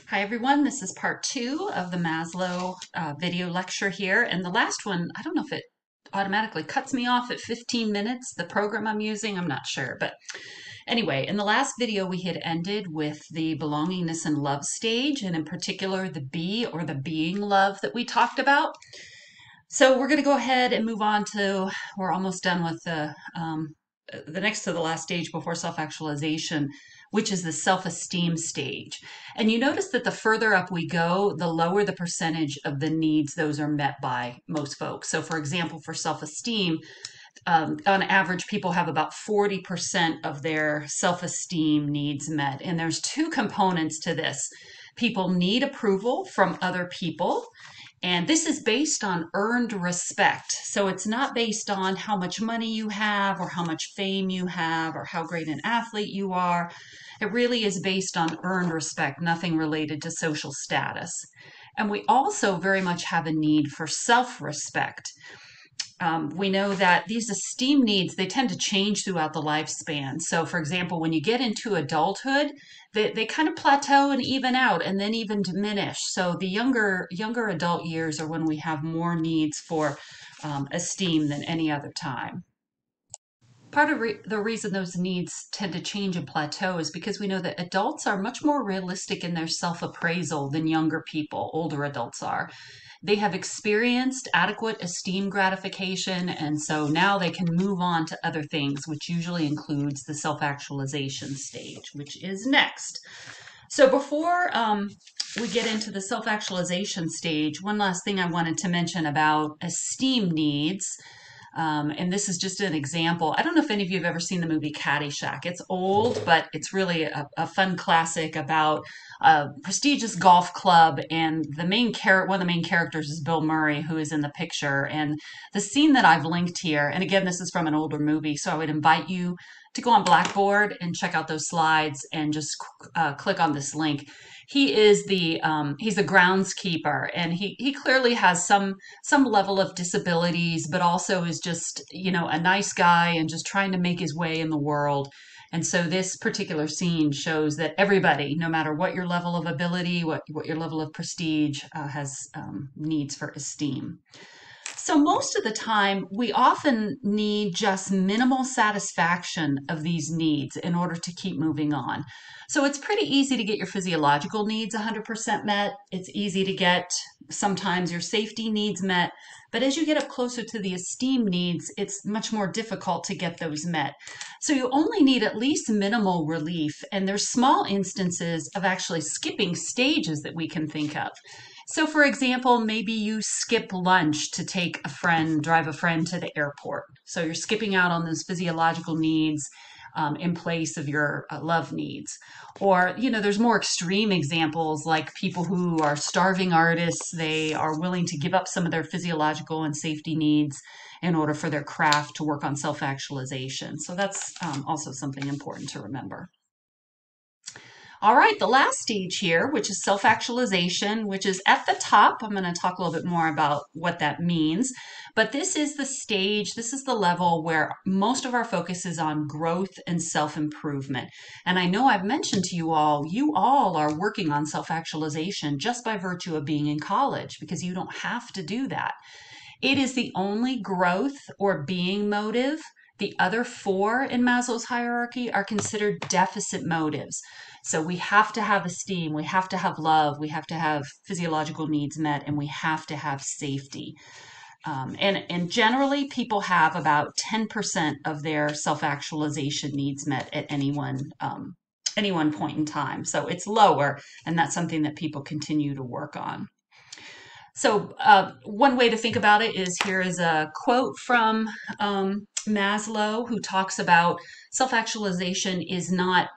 Hi everyone, this is part two of the Maslow video lecture here. And the last one, I don't know if it automatically cuts me off at 15 minutes, the program I'm using, I'm not sure. But anyway, in the last video we had ended with the belongingness and love stage, and in particular the be or the being love that we talked about. So we're going to go ahead and move on to, we're almost done with the next to the last stage before self-actualization, which is the self-esteem stage. And you notice that the further up we go, the lower the percentage of the needs those are met by most folks. So for example, for self-esteem, on average, people have about 40% of their self-esteem needs met. And there's two components to this. People need approval from other people, and this is based on earned respect. So it's not based on how much money you have or how much fame you have or how great an athlete you are. It really is based on earned respect, nothing related to social status. And we also very much have a need for self-respect. We know that these esteem needs, they tend to change throughout the lifespan. So for example, when you get into adulthood, they kind of plateau and even out and then even diminish. So the younger adult years are when we have more needs for esteem than any other time. Part of the reason those needs tend to change and plateau is because we know that adults are much more realistic in their self-appraisal than younger people, older adults are. They have experienced adequate esteem gratification, and so now they can move on to other things, which usually includes the self-actualization stage, which is next. So before we get into the self-actualization stage, one last thing I wanted to mention about esteem needs. And this is just an example. I don't know if any of you have ever seen the movie Caddyshack. It's old, but it's really a fun classic about a prestigious golf club. And one of the main characters is Bill Murray, who is in the picture. And the scene that I've linked here, and again, this is from an older movie, so I would invite you to go on Blackboard and check out those slides and just click on this link. He's the groundskeeper, and he clearly has some level of disabilities, but also is just, a nice guy and just trying to make his way in the world. And so this particular scene shows that everybody, no matter what your level of ability, what your level of prestige, has needs for esteem. So most of the time, we often need just minimal satisfaction of these needs in order to keep moving on. So it's pretty easy to get your physiological needs 100% met. It's easy to get sometimes your safety needs met. But as you get up closer to the esteem needs, it's much more difficult to get those met. So you only need at least minimal relief. And there's small instances of actually skipping stages that we can think of. So, for example, maybe you skip lunch to drive a friend to the airport. So you're skipping out on those physiological needs in place of your love needs. Or, there's more extreme examples like people who are starving artists. They are willing to give up some of their physiological and safety needs in order for their craft to work on self-actualization. So that's also something important to remember. All right, the last stage here, which is self-actualization, which is at the top. I'm going to talk a little bit more about what that means. But this is the stage, this is the level where most of our focus is on growth and self-improvement. And I know I've mentioned to you all are working on self-actualization just by virtue of being in college, because you don't have to do that. It is the only growth or being motive. The other four in Maslow's hierarchy are considered deficit motives. So we have to have esteem, we have to have love, we have to have physiological needs met, and we have to have safety. And generally, people have about 10% of their self-actualization needs met at any one point in time. So it's lower, and that's something that people continue to work on. So one way to think about it is here is a quote from Maslow, who talks about self-actualization it's not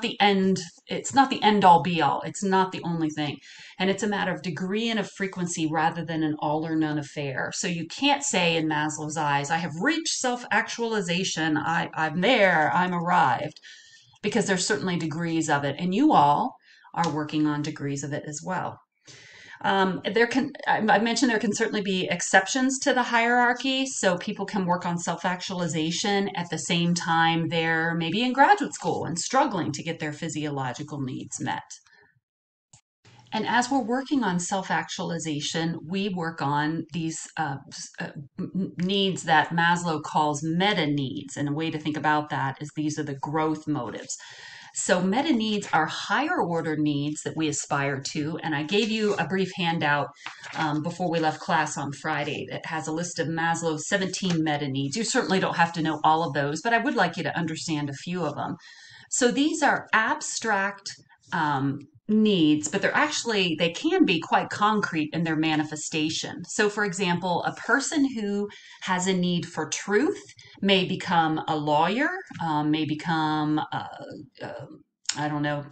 the end all be all. It's not the only thing. And it's a matter of degree and of frequency rather than an all or none affair. So you can't say in Maslow's eyes, I have reached self-actualization. I'm there, I'm arrived, because there's certainly degrees of it. And you all are working on degrees of it as well. I mentioned there can certainly be exceptions to the hierarchy, so people can work on self-actualization at the same time they're maybe in graduate school and struggling to get their physiological needs met. And as we're working on self-actualization, we work on these needs that Maslow calls meta needs. And a way to think about that is these are the growth motives. So meta needs are higher order needs that we aspire to. And I gave you a brief handout before we left class on Friday that has a list of Maslow's 17 meta needs. You certainly don't have to know all of those, but I would like you to understand a few of them. So these are abstract needs, but they can be quite concrete in their manifestation. So, for example, a person who has a need for truth may become a lawyer, may become, I don't know,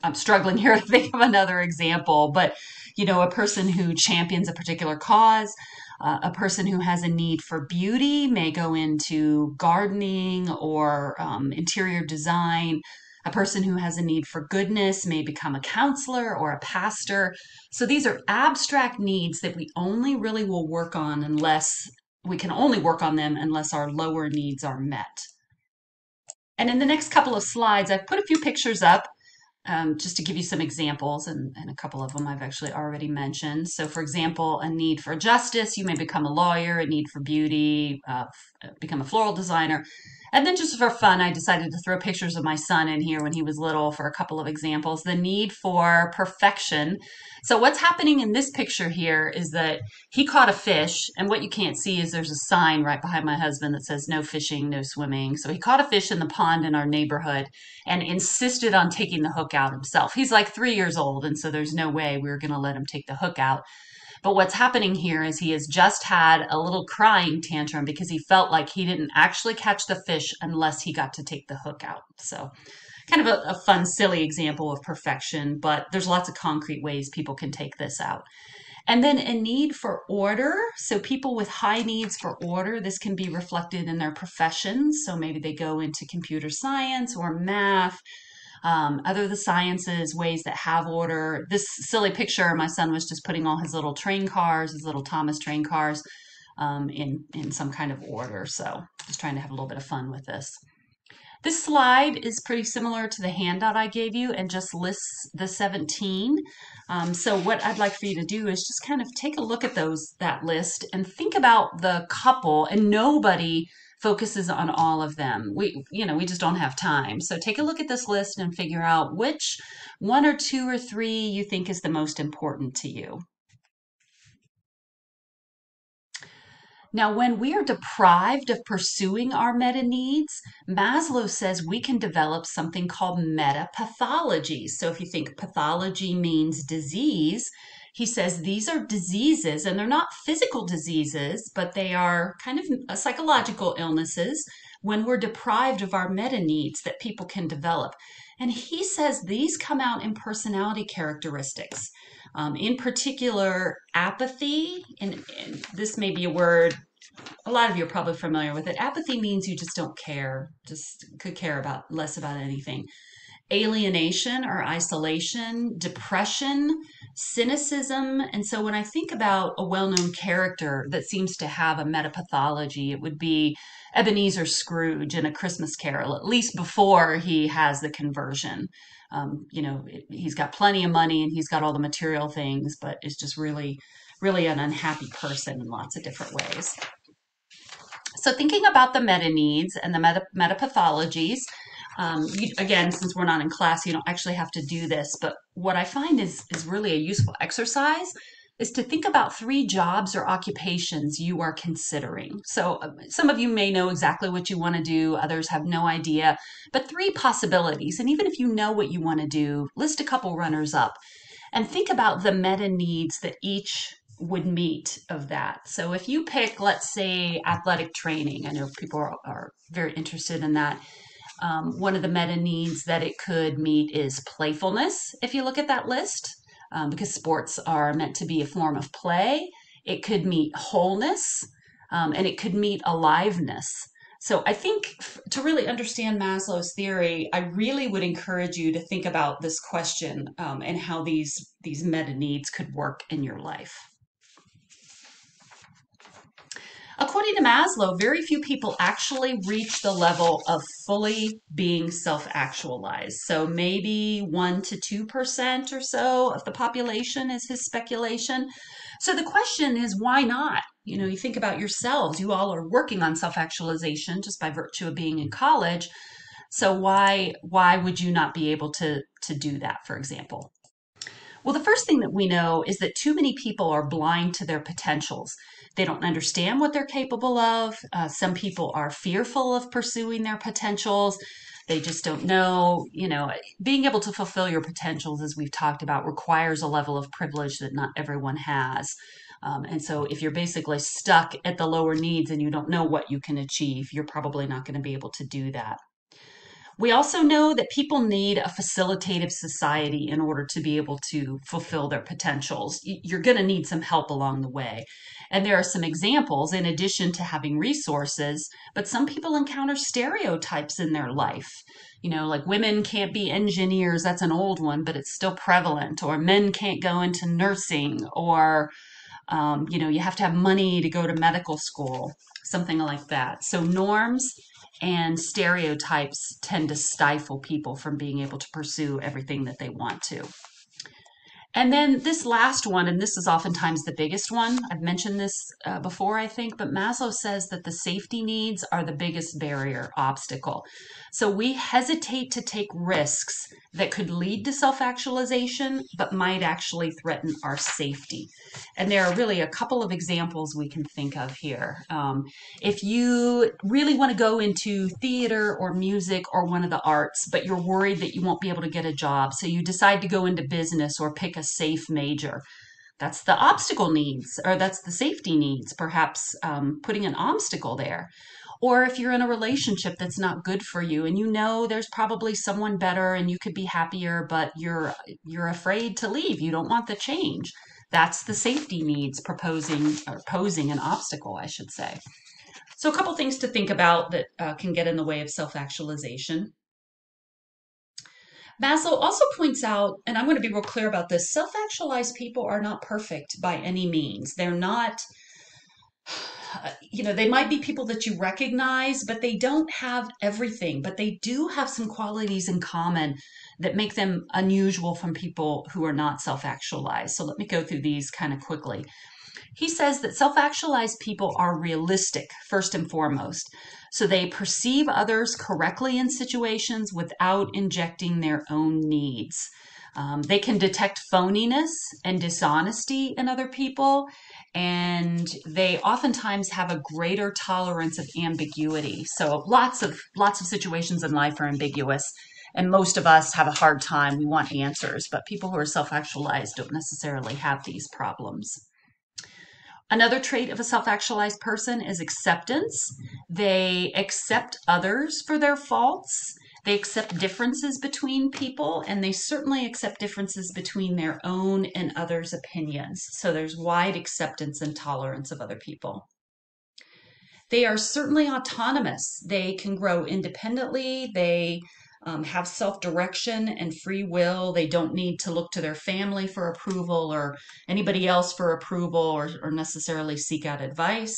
I'm struggling here to think of another example, but a person who champions a particular cause, a person who has a need for beauty may go into gardening or interior design. A person who has a need for goodness may become a counselor or a pastor. So these are abstract needs that we only really will work on unless we can only work on them unless our lower needs are met. And in the next couple of slides, I've put a few pictures up just to give you some examples, and a couple of them I've actually already mentioned. So, for example, a need for justice, you may become a lawyer, a need for beauty, become a floral designer. And then just for fun, I decided to throw pictures of my son in here when he was little for a couple of examples. The need for perfection. So what's happening in this picture here is that he caught a fish, and what you can't see is there's a sign right behind my husband that says no fishing, no swimming. So he caught a fish in the pond in our neighborhood and insisted on taking the hook out himself. He's like 3 years old, and so there's no way we were going to let him take the hook out. But what's happening here is he has just had a little crying tantrum because he felt like he didn't actually catch the fish unless he got to take the hook out. So kind of a fun, silly example of perfection, but there's lots of concrete ways people can take this out. And then a need for order. So people with high needs for order, this can be reflected in their professions. So maybe they go into computer science or math, other the sciences, ways that have order. This silly picture, my son was just putting all his little train cars, his little Thomas train cars, in some kind of order. So just trying to have a little bit of fun with this. This slide is pretty similar to the handout I gave you and just lists the 17. So what I'd like for you to do is just kind of take a look at that list and think about the couple, and nobody focuses on all of them. We just don't have time. So take a look at this list and figure out which one or two or three you think is the most important to you. Now, when we are deprived of pursuing our meta needs, Maslow says we can develop something called meta pathologies. So if you think pathology means disease, he says these are diseases, and they're not physical diseases, but they are kind of psychological illnesses when we're deprived of our meta needs that people can develop. And he says these come out in personality characteristics. In particular, apathy, and this may be a word a lot of you are probably familiar with it. Apathy means you just don't care, just could care about less about anything. Alienation or isolation, depression, cynicism. And so when I think about a well-known character that seems to have a metapathology, it would be Ebenezer Scrooge in A Christmas Carol, at least before he has the conversion. He's got plenty of money and he's got all the material things, but is just really, really an unhappy person in lots of different ways. So thinking about the meta needs and the meta pathologies, again, since we're not in class, you don't actually have to do this, but what I find is really a useful exercise is to think about 3 jobs or occupations you are considering. So some of you may know exactly what you want to do, others have no idea, but 3 possibilities. And even if you know what you want to do, list a couple runners up and think about the meta needs that each would meet of that. So if you pick, let's say, athletic training, I know people are very interested in that. One of the meta needs that it could meet is playfulness, if you look at that list, because sports are meant to be a form of play. It could meet wholeness, and it could meet aliveness. So I think to really understand Maslow's theory, I really would encourage you to think about this question and how these meta needs could work in your life. According to Maslow, very few people actually reach the level of fully being self actualized. So maybe 1 to 2% or so of the population is his speculation. So the question is, why not? You know, you think about yourselves. You all are working on self actualization just by virtue of being in college. So why would you not be able to do that, for example? Well, the first thing that we know is that too many people are blind to their potentials. They don't understand what they're capable of. Some people are fearful of pursuing their potentials. They just don't know. You know, being able to fulfill your potentials, as we've talked about, requires a level of privilege that not everyone has. And so, if you're basically stuck at the lower needs and you don't know what you can achieve, you're probably not going to be able to do that. We also know that people need a facilitative society in order to be able to fulfill their potentials. You're going to need some help along the way. And there are some examples in addition to having resources, but some people encounter stereotypes in their life. You know, like women can't be engineers, that's an old one, but it's still prevalent, or men can't go into nursing, or you know, you have to have money to go to medical school, something like that. So norms and stereotypes tend to stifle people from being able to pursue everything that they want to. And then this last one, and this is oftentimes the biggest one. I've mentioned this before, I think, but Maslow says that the safety needs are the biggest barrier, obstacle. So we hesitate to take risks that could lead to self actualization, but might actually threaten our safety. And there are really a couple of examples we can think of here. If you really want to go into theater or music or one of the arts, but you're worried that you won't be able to get a job, so you decide to go into business or pick a safe major. That's the obstacle needs, or that's the safety needs, perhaps putting an obstacle there. Or if you're in a relationship that's not good for you and you know there's probably someone better and you could be happier, but you're afraid to leave. You don't want the change. That's the safety needs proposing or posing an obstacle, I should say. So, a couple things to think about that can get in the way of self actualization. Maslow also points out, and I'm going to be real clear about this, self actualized people are not perfect by any means. They're not, you know, they might be people that you recognize, but they don't have everything. But they do have some qualities in common that make them unusual from people who are not self actualized. So, let me go through these kind of quickly. He says that self actualized people are realistic, first and foremost. So they perceive others correctly in situations without injecting their own needs. They can detect phoniness and dishonesty in other people, and they oftentimes have a greater tolerance of ambiguity. So lots of situations in life are ambiguous, and most of us have a hard time. We want answers, but people who are self-actualized don't necessarily have these problems. Another trait of a self actualized person is acceptance. They accept others for their faults. They accept differences between people, and they certainly accept differences between their own and others' opinions. So there's wide acceptance and tolerance of other people. They are certainly autonomous. They can grow independently. They have self direction and free will. They don't need to look to their family for approval or anybody else for approval or necessarily seek out advice.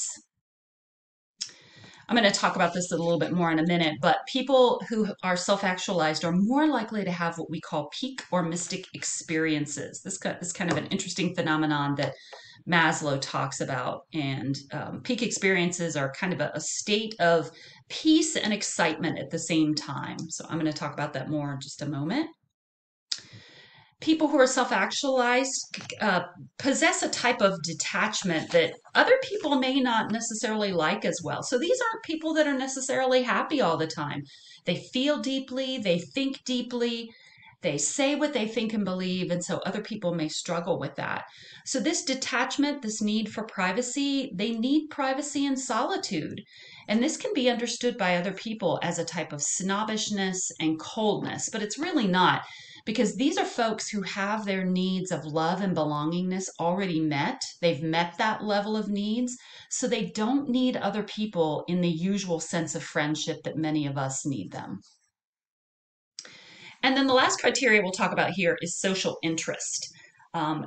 I'm going to talk about this a little bit more in a minute, but people who are self actualized are more likely to have what we call peak or mystic experiences. This is kind of an interesting phenomenon that Maslow talks about. And peak experiences are kind of a state of peace and excitement at the same time. So I'm going to talk about that more in just a moment. People who are self actualized possess a type of detachment that other people may not necessarily like as well. So these aren't people that are necessarily happy all the time. They feel deeply, they think deeply, they say what they think and believe, and so other people may struggle with that. So, this detachment, this need for privacy, they need privacy and solitude. And this can be understood by other people as a type of snobbishness and coldness, but it's really not, because these are folks who have their needs of love and belongingness already met. They've met that level of needs, so they don't need other people in the usual sense of friendship that many of us need them. And then the last criteria we'll talk about here is social interest.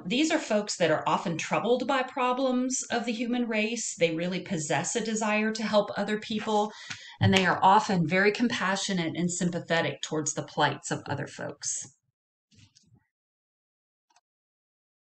These are folks that are often troubled by problems of the human race. They really possess a desire to help other people, and they are often very compassionate and sympathetic towards the plights of other folks.